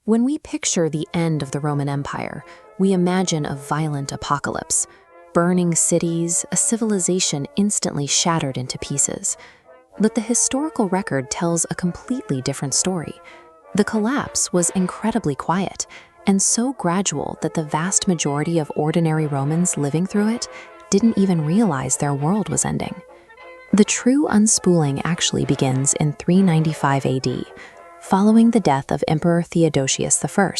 When we picture the end of the Roman Empire, we imagine a violent apocalypse, burning cities, a civilization instantly shattered into pieces. But the historical record tells a completely different story. The collapse was incredibly quiet, and so gradual that the vast majority of ordinary Romans living through it didn't even realize their world was ending. The true unspooling actually begins in 395 AD. Following the death of Emperor Theodosius I,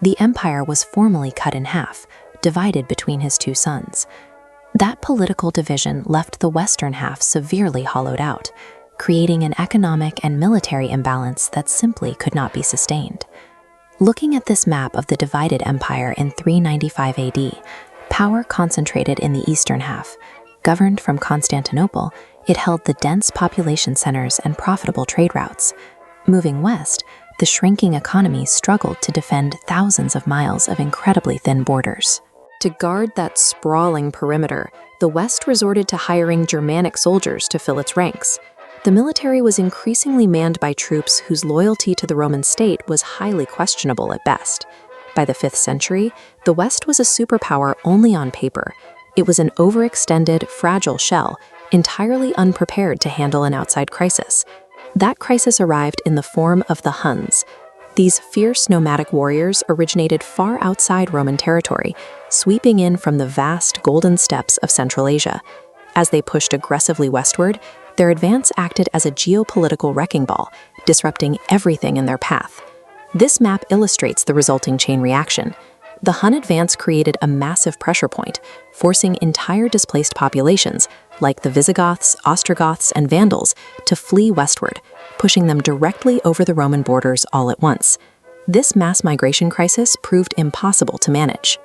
the empire was formally cut in half, divided between his two sons. That political division left the western half severely hollowed out, creating an economic and military imbalance that simply could not be sustained. Looking at this map of the divided empire in 395 AD, power concentrated in the eastern half. Governed from Constantinople, it held the dense population centers and profitable trade routes. Moving west, the shrinking economy struggled to defend thousands of miles of incredibly thin borders. To guard that sprawling perimeter, the West resorted to hiring Germanic soldiers to fill its ranks. The military was increasingly manned by troops whose loyalty to the Roman state was highly questionable at best. By the 5th century, the West was a superpower only on paper. It was an overextended, fragile shell, entirely unprepared to handle an outside crisis. That crisis arrived in the form of the Huns. These fierce nomadic warriors originated far outside Roman territory, sweeping in from the vast golden steppes of Central Asia. As they pushed aggressively westward, their advance acted as a geopolitical wrecking ball, disrupting everything in their path. This map illustrates the resulting chain reaction. The Hun advance created a massive pressure point, forcing entire displaced populations, like the Visigoths, Ostrogoths, and Vandals, to flee westward, pushing them directly over the Roman borders all at once. This mass migration crisis proved impossible to manage.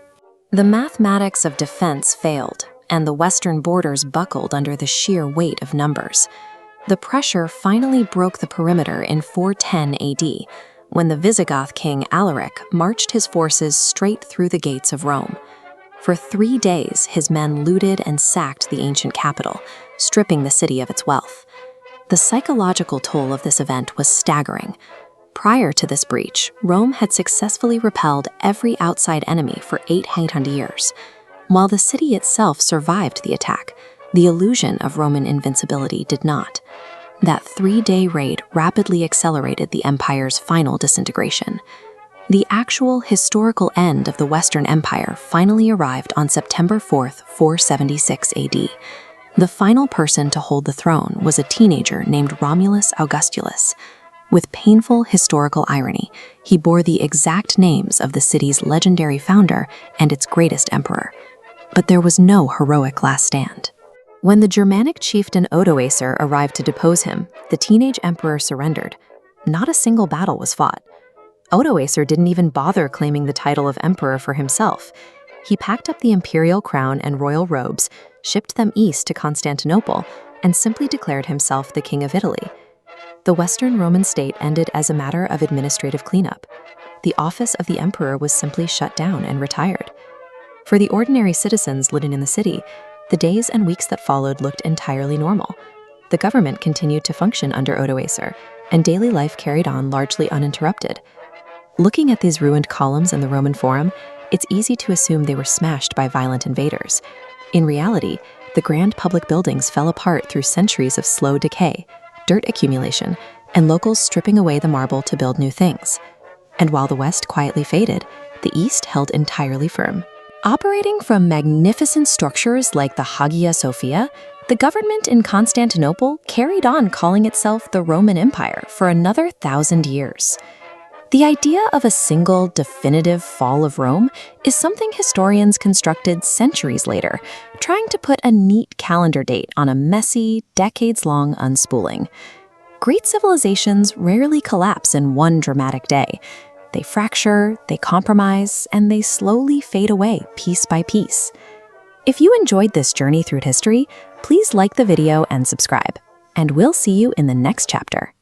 The mathematics of defense failed, and the western borders buckled under the sheer weight of numbers. The pressure finally broke the perimeter in 410 AD, when the Visigoth King Alaric marched his forces straight through the gates of Rome. For 3 days, his men looted and sacked the ancient capital, stripping the city of its wealth. The psychological toll of this event was staggering. Prior to this breach, Rome had successfully repelled every outside enemy for 800 years. While the city itself survived the attack, the illusion of Roman invincibility did not. That 3-day raid rapidly accelerated the empire's final disintegration. The actual historical end of the Western Empire finally arrived on September 4th, 476 AD. The final person to hold the throne was a teenager named Romulus Augustulus. With painful historical irony, he bore the exact names of the city's legendary founder and its greatest emperor. But there was no heroic last stand. When the Germanic chieftain Odoacer arrived to depose him, the teenage emperor surrendered. Not a single battle was fought. Odoacer didn't even bother claiming the title of emperor for himself. He packed up the imperial crown and royal robes, shipped them east to Constantinople, and simply declared himself the king of Italy. The Western Roman state ended as a matter of administrative cleanup. The office of the emperor was simply shut down and retired. For the ordinary citizens living in the city, the days and weeks that followed looked entirely normal. The government continued to function under Odoacer, and daily life carried on largely uninterrupted. Looking at these ruined columns in the Roman Forum, it's easy to assume they were smashed by violent invaders. In reality, the grand public buildings fell apart through centuries of slow decay, dirt accumulation, and locals stripping away the marble to build new things. And while the West quietly faded, the East held entirely firm. Operating from magnificent structures like the Hagia Sophia, the government in Constantinople carried on calling itself the Roman Empire for another 1,000 years. The idea of a single, definitive fall of Rome is something historians constructed centuries later, trying to put a neat calendar date on a messy, decades-long unspooling. Great civilizations rarely collapse in one dramatic day. They fracture, they compromise, and they slowly fade away piece by piece. If you enjoyed this journey through history, please like the video and subscribe. And we'll see you in the next chapter.